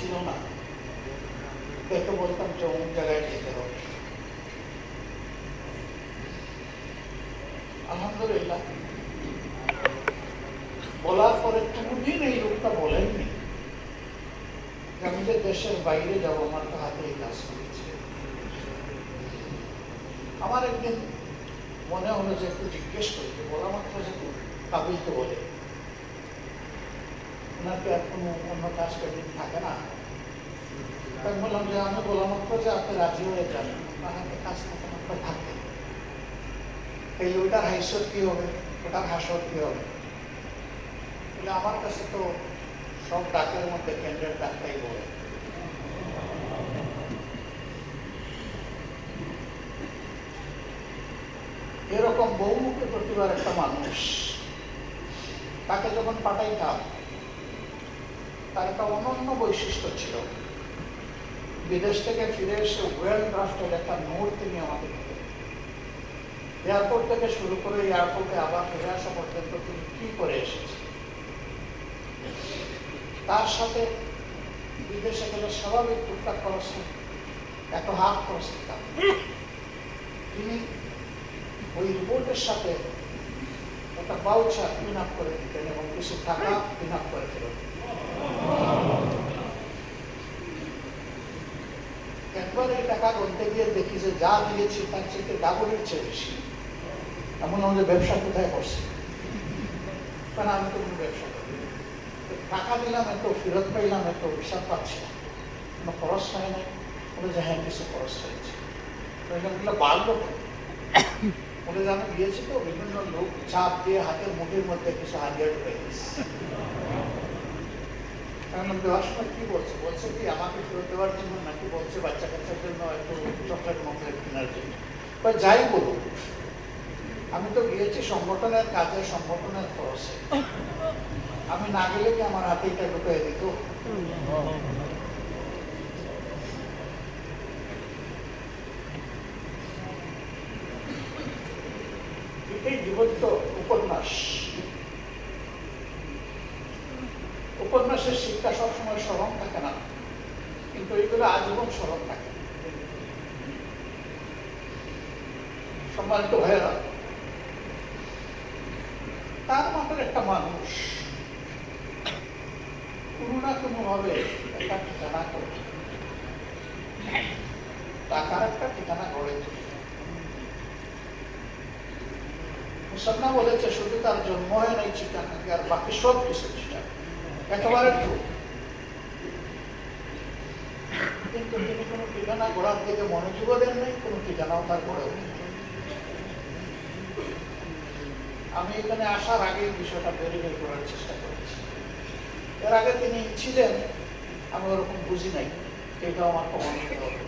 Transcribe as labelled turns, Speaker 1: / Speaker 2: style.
Speaker 1: ছিল না, দেখে বলতাম যে অমুক জায়গায় যেতে হবে। আলহামদুলিল্লাহ, বলার পরে কোনদিন এই লোকটা বলেননি যে আমি যে দেশের বাইরে যাব, আমার তো হাতেই কাজ করেছে। আমার একদিন মনে হলো যে একটু জিজ্ঞেস করি, যে বলা মাত্র যে কাবিল তো বলে, ওনাকে আর কোনো অন্য কাজ পেন্ডিং থাকে না। আমি বললাম যে আমি বলা মাত্র যে আপনি রাজি হয়ে যান, আপনার হাতে কাজ থাকে না, আপনার থাকে। এই ওটার হাস্যর কি হবে, ওটার হাসর কি হবে? বলে আমার কাছে তো সব ডাকের মধ্যে কেন্দ্রের ডাকটাই বলে। এরকম বহুমুখী প্রতিভার একটা মানুষ, তাকে যখন পাঠাইতাম, তার একটা অনন্য বৈশিষ্ট্য ছিল। বিদেশ থেকে ফিরে এসে ওয়েল ড্রাফটেড একটা নোট তিনি আমাকে দিতেন। এয়ারপোর্ট থেকে শুরু করে এয়ারপোর্টে আবার ফিরে আসা পর্যন্ত তিনি কি করে এসেছেন। তার সাথে বিদেশে গেলে স্বাভাবিক টুকটাক খরচ, এত হাত খরচ দিতাম। তিনি ওই রিপোর্টের সাথে একটা বাউচার পিন আপ করে দিতেন এবং কিছু টাকা পিন আপ করে ফেরত। একবার এই টাকা গুনতে গিয়ে দেখি যে যা দিয়েছি তার চেয়ে ডাবলের চেয়ে বেশি। এমন আমাদের ব্যবসা কোথায় করছে, কারণ আমি তো কোনো ব্যবসা করি, টাকা দিলাম এত, ফেরত পাইলাম এত, হিসাব পাচ্ছি না, কোনো খরচ হয় নাই। বলে যে হ্যাঁ কিছু খরচ হয়েছে। বাড়লো বলে যে আমি গিয়েছি তো, বিভিন্ন লোক চাপ দিয়ে হাতের মুঠির মধ্যে কিছু হাজিয়া ঢুকে গেছে। দেওয়ার সময় কি বলছে, বলছে কি আমাকে ফেরত দেওয়ার জন্য, নাকি বলছে বাচ্চা কাচ্চার জন্য একটু চকলেট মকলেট কেনার জন্য। বা যাই বলুন, আমি তো গিয়েছি সংগঠনের কাজে, সংগঠনের খরচে। আমি না গেলে কি আমার হাতে এটা ঢুকে দিত? এটাই জীবন্ত উপন্যাস। উপন্যাসের শিক্ষা সবসময় স্মরণ থাকে না, কিন্তু এইগুলো আজীবন স্মরণ থাকে। সম্মানিত ভাইয়েরা, তার মতো একটা মানুষ কোনো না কোনো ভাবে একটা ঠিকানা করে, টাকার একটা ঠিকানা গড়ে তোলে। মুসান্না বলেছে শুধু তার জন্ম হয় নাই চিটাগাঙ্গে, আর বাকি সব কিছু চিটাগাং, একেবারে ঠিক। কিন্তু তিনি কোনো ঠিকানা গড়ার দিকে মনোযোগও দেন নাই, কোনো ঠিকানাও তার গড়ে নেই। আমি এখানে আসার আগে বিষয়টা ভেরিফাই করার চেষ্টা করেছি। এর আগে তিনি ছিলেন, আমি ওরকম বুঝি নাই, এটাও আমার প্রমাণিত হবে।